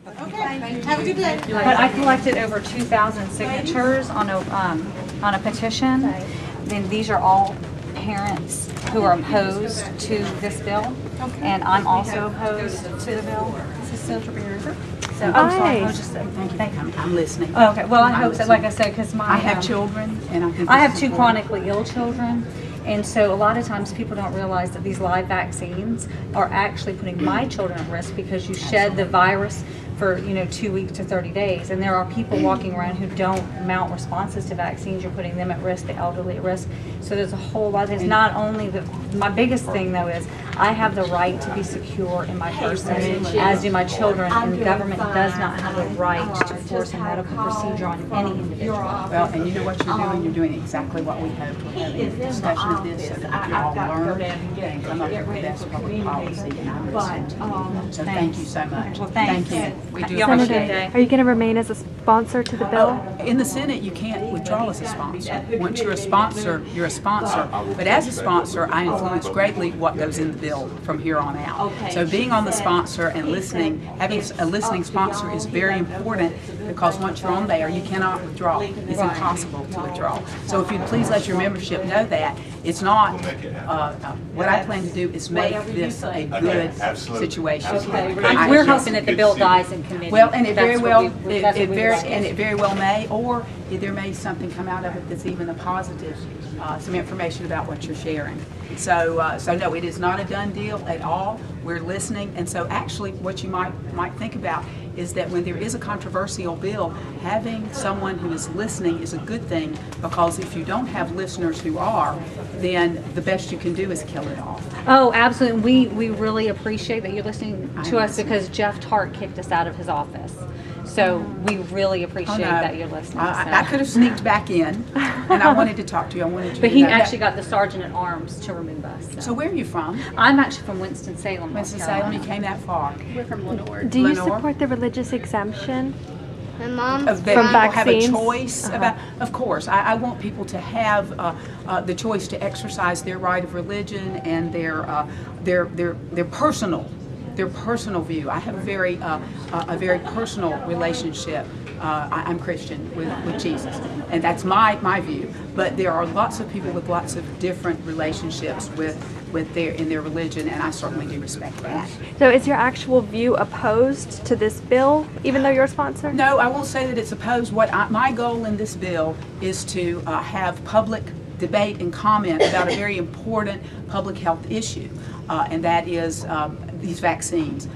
Okay. Have a good day. But I collected over 2,000 signatures on a petition. Then these are all parents who are opposed to this bill, and I'm also opposed to the bill. This is Senator Beard. So, I'm sorry. I was just saying, thank you. I'm listening. Okay. Well, I hope so. Like I said, because I have children, and I have two chronically ill children. And so a lot of times people don't realize that these live vaccines are actually putting my children at risk because you shed the virus for 2 weeks to 30 days, and there are people walking around who don't mount responses to vaccines. You're putting them at risk, the elderly at risk. So there's a whole lot of things. Not only my biggest thing though is I have the right to be secure in my person, as do my children, and the government does not have the right to force a medical procedure on any individual. Well, and you know what you're doing? You're doing exactly what we hoped. We're having a discussion of this so that we can all learn and come up with the best public policy, and I'm listening to you. So thank you so much. Well, thank you. We do Senator, appreciate it. Are you going to remain as a sponsor to the bill? In the Senate, you can't withdraw as a sponsor. Once you're a sponsor, you're a sponsor. But as a sponsor, I influence greatly what goes in the bill from here on out. So being on the sponsor and listening, having a listening sponsor is very important, because once you're on there, you cannot withdraw. It's impossible to withdraw. So if you'd please let your membership know that it's not, what I plan to do is make this a good situation. We're hoping that the bill dies in committee. Well, and it very well may, or there may something come out of it that's even a positive, some information about what you're sharing. So, no, it is not a done deal at all. We're listening, and so actually, what you might think about is that when there is a controversial bill, having someone who is listening is a good thing, because if you don't have listeners who are, then the best you can do is kill it off. Oh, absolutely. We really appreciate that you're listening to us, because Jeff Tarte kicked us out of his office. So we really appreciate that you're listening. I could have sneaked back in, and I wanted to talk to you. I wanted you but to he know actually that. got the sergeant at arms to remove us. So where are you from? I'm actually from Winston-Salem. Winston-Salem. You came that far. We're from Lenore. Do you Lenore? support the religious exemption? My mom That From people vaccines? have a choice about. Of course, I want people to have the choice to exercise their right of religion and their personal view. I have a very personal relationship. I'm Christian with Jesus, and that's my view. But there are lots of people with lots of different relationships in their religion, and I certainly do respect that. So is your actual view opposed to this bill, even though you're a sponsor? No, I won't say that it's opposed. My goal in this bill is to have public debate and comment about a very important public health issue, and that is these vaccines.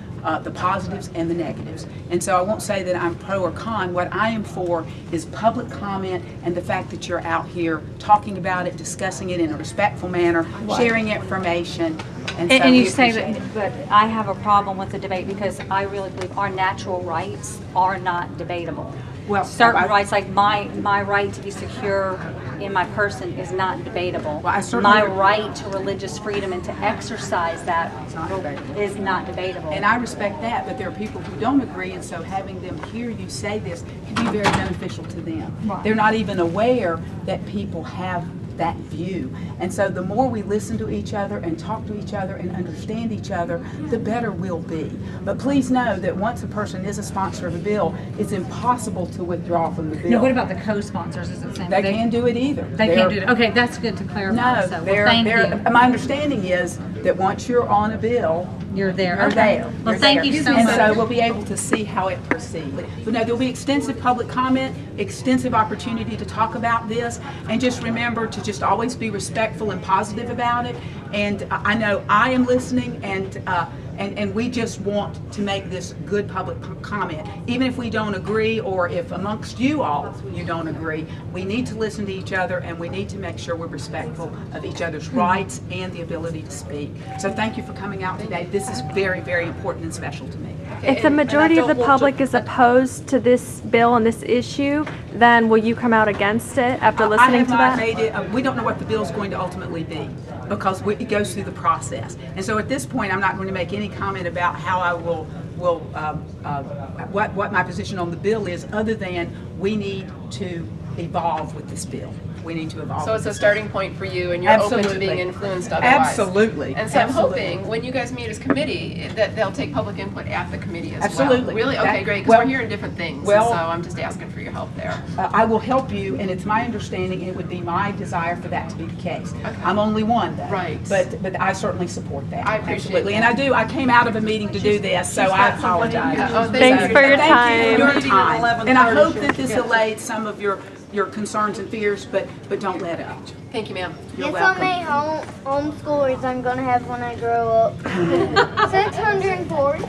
The positives and the negatives. And so I won't say that I'm pro or con. What I am for is public comment, and the fact that you're out here talking about it, discussing it in a respectful manner, sharing information. And you say that, but I have a problem with the debate, because I really believe our natural rights are not debatable. Well, certain rights, like my right to be secure in my person, is not debatable. Well, my right to religious freedom and to exercise that is not debatable. And I respect that, but there are people who don't agree, and so having them hear you say this can be very beneficial to them. Right. They're not even aware that people have that view. And so the more we listen to each other and talk to each other and understand each other, the better we'll be. But please know that once a person is a sponsor of a bill, it's impossible to withdraw from the bill. Now, what about the co-sponsors? Is it saying They can't do it either. They can't do it. Okay, that's good to clarify. No, So, well, thank you. my understanding is that once you're on a bill, You're there. You're Okay. there. Well, You're thank there. you so and much. so we'll be able to see how it proceeds. But no, there'll be extensive public comment, extensive opportunity to talk about this, and just remember to just always be respectful and positive about it. And I know I am listening, and we just want to make this good public comment. Even if we don't agree, or if amongst you all you don't agree, we need to listen to each other, and we need to make sure we're respectful of each other's rights and the ability to speak. So thank you for coming out today. This is very, very important and special to me. If the majority of the public is opposed to this bill and this issue, then will you come out against it after listening to that? I have not made it. We don't know what the bill is going to ultimately be, because it goes through the process. And so at this point, I'm not going to make any comment about how I will what my position on the bill is, other than we need to evolve with this bill. we need to evolve. So it's a this. starting point for you, and you're open to Absolutely. being influenced otherwise. Absolutely. And so I'm Absolutely. hoping when you guys meet as committee that they'll take public input at the committee as Absolutely. well. Really? That- Okay, great. Because well- we're hearing different things. well- so I'm just asking for your help there. I will help you, and it's my understanding it would be my desire for that to be the case. Okay. I'm only one, though. Right. But I certainly support that. I appreciate Absolutely. that. And I came out of a meeting to do this, so I apologize. Oh, Thanks for your Thank time. you for your time. And I hope that this allayed some of your concerns and fears, but don't let it. Thank you, ma'am. You're Guess how welcome. many homeschoolers I'm gonna have when I grow up? 640.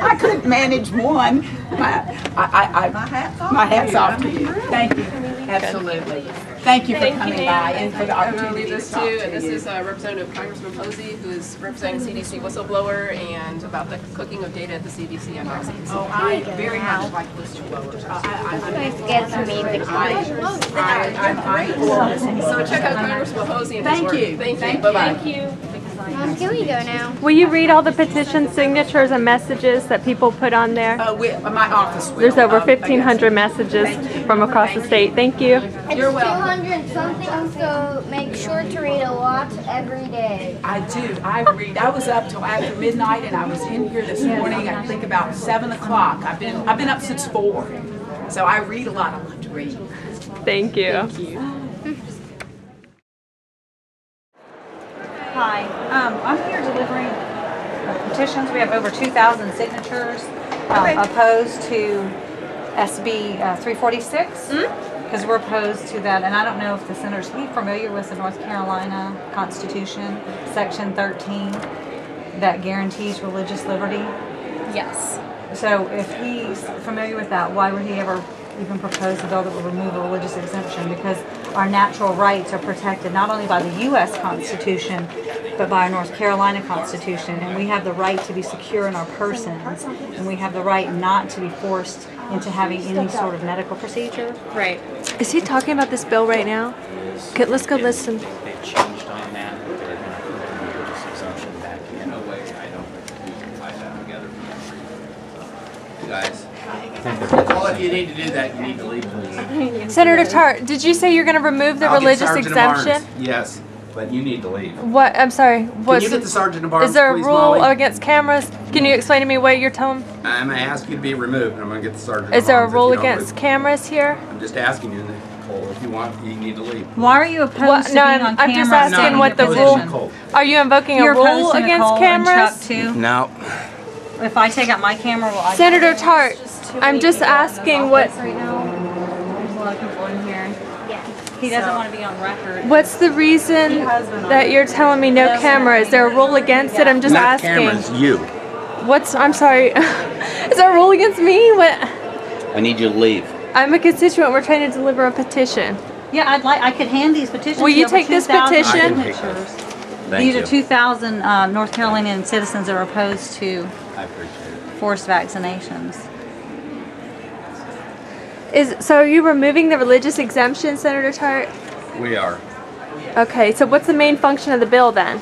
I couldn't manage one. My hat's off to you. Thank you. Absolutely. Thank you for coming by and for the I'm going to opportunity leave to this talk to, to and this you. is Representative Congressman Posey, who is representing CDC whistleblower and about the cooking of data at the CDC on vaccines. Oh, I very much like whistleblowers. Get to meet the So check out Congressman Posey and his Thank work. you. Thank you. Thank Bye-bye. you. Mom, can we go now? Will you read all the petition signatures and messages that people put on there? My office will. There's over I 1,500 guess. messages from across the state. Thank you. It's You're welcome. 200 something, so make sure to read a lot every day. I do. I read. I was up till after midnight, and I was in here this morning. I think about 7 o'clock. I've been up since 4, so I read a lot. I love to read. Thank you. Hi, I'm here delivering petitions. We have over 2,000 signatures opposed to SB 346 because we're opposed to that. And I don't know if the senator's familiar with the North Carolina Constitution, Section 13, that guarantees religious liberty. Yes. So if he's familiar with that, why would he ever even propose a bill that would remove a religious exemption? Because our natural rights are protected not only by the U.S. Constitution, but by our North Carolina Constitution, and we have the right to be secure in our persons, and we have the right not to be forced into having any sort of medical procedure. Right. Is he talking about this bill right now? Okay, let's go listen. They changed on that. They're going to put a religious exemption back in. No way. I don't think we can tie that together. You guys. Well, if you need to do that, you need to leave, please. Senator Tarte, did you say you're going to remove the I'll get religious Sergeant of Arms. exemption? Yes, but you need to leave. What? I'm sorry. Can you get the Sergeant of Arms, Is there a please, rule Molly? against cameras? Can you explain to me what you're telling? I'm going to ask you to be removed, and I'm going to get the Sergeant Is of there a Arms if rule you don't against leave. cameras here? I'm just asking you, Nicole, if you want, you need to leave. Why are you opposed What? to No, being I'm on camera? just I'm not asking what the opposed to rule. Nicole. Are you invoking You're a rule opposed to against Nicole and Chuck cameras? too? No. If I take out my camera, will I? Senator Tarte, I'm just asking what. Right now, there's a lot of people in here. He doesn't want to be on record. What's the reason that you're telling me no camera? Is there a rule against it? I'm just Not asking. cameras, you. What's? I'm sorry. Is there a rule against me? What? I need you to leave. I'm a constituent. We're trying to deliver a petition. Yeah, I could hand these petitions. Will you over take this 2,000 petition? I can take signatures. Thank These you. are 2,000 North Carolinian citizens that are opposed to I appreciate it. forced vaccinations. So are you removing the religious exemption, Senator Tarte? We are. Okay, so what's the main function of the bill then?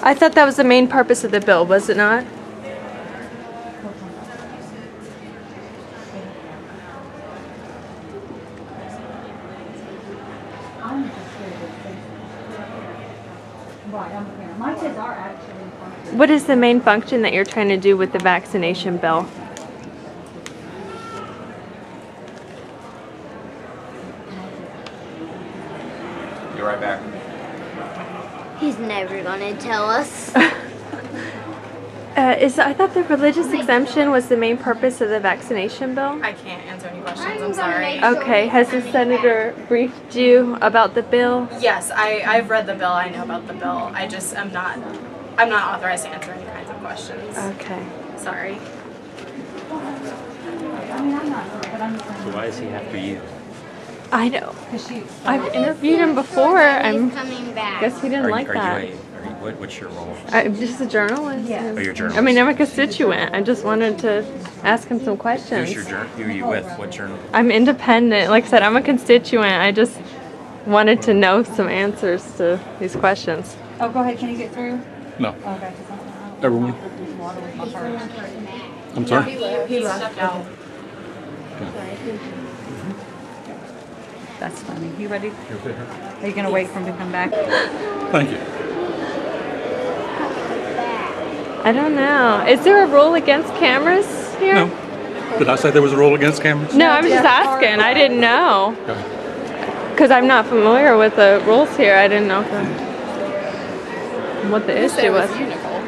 I thought that was the main purpose of the bill, was it not? My kids are actually. What is the main function that you're trying to do with the vaccination bill? Be right back. He's never gonna tell us. I thought the religious exemption was the main purpose of the vaccination bill. I can't answer any questions. I'm sorry. Okay, has the senator briefed you about the bill? Yes, I've read the bill. I know about the bill. I just am not. I'm not authorized to answer any kinds of questions. Okay. Sorry. So why is he after you? I know. I've interviewed him before. He's coming back. Guess he didn't like that. What's your role? I'm just a journalist. Yeah. Oh, you're a journalist. I mean, I'm a constituent. I just wanted to ask him some questions. Who are you with? What journal? I'm independent. Like I said, I'm a constituent. I just wanted to know some answers to these questions. Oh, go ahead. Can you get through? No. Okay. Everyone. I'm sorry? He left out. That's funny. You ready? Are you going to wait for him to come back? Thank you. I don't know. Is there a rule against cameras here? No. Did I say there was a rule against cameras? No, I was just asking. I didn't know. Because I'm not familiar with the rules here. I didn't know what the issue was. You, Nicole.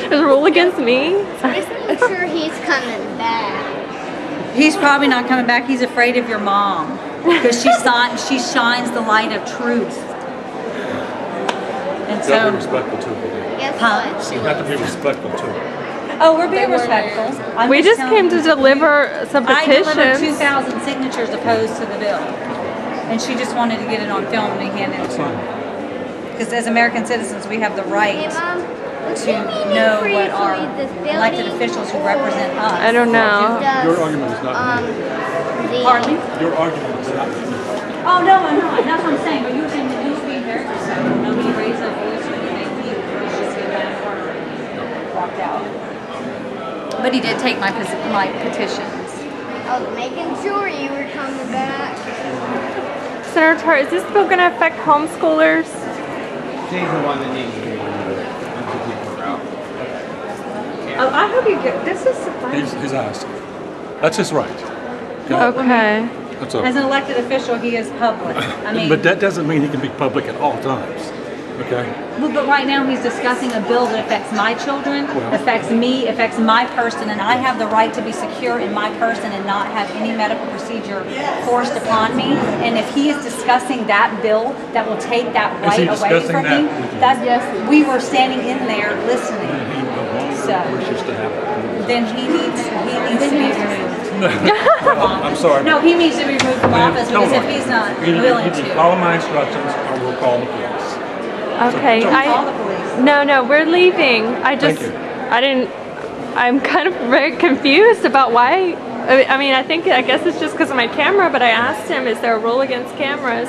There's a rule against me? I'm sure he's coming back. He's probably not coming back. He's afraid of your mom because she shines the light of truth. And You have to be so, respectful too. Guess Huh? what? You have to be respectful too. oh, we're being respectful. I'm We just telling came to you. deliver some I delivered petitions. 2,000 signatures opposed to the bill, and she just wanted to get it on film and hand it That's to her. fine. Because as American citizens, we have the right Hey, Mom. to know what our elected officials who represent us. I don't know. Your argument is not. Pardon me? Your argument is not. Oh, no, I'm not. That's what I'm saying. But you were saying that he was being very respectful. Nobody raised their voice or anything. He was just getting mad and walked out. But he did take my petitions. I was making sure you were coming back. Senator Tarte, is this bill going to affect homeschoolers? She's the one that needs to be out. Oh, I hope you get this. Is He's asked. That's his right. Okay. That's all. as an elected official, he is public. I mean, But that doesn't mean he can be public at all times. Okay? well, but right now he's discussing a bill that affects my children, affects me, affects my person, and I have the right to be secure in my person and not have any medical procedure forced upon me. And if he is discussing that bill that will take that Is he right away discussing from that me, with you? that's we were standing in there listening. He no longer wishes to have it. Then he needs to be removed. I'm sorry. No, he needs to be removed from office Don't because if worry. he's not You willing need to to. follow my instructions or we'll call the police. Okay. Call the police. No, we're leaving. Thank you. I'm kind of very confused about why. I mean, I guess it's just because of my camera, but I asked him, is there a rule against cameras?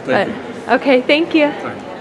Thank you. Okay, thank you. All right.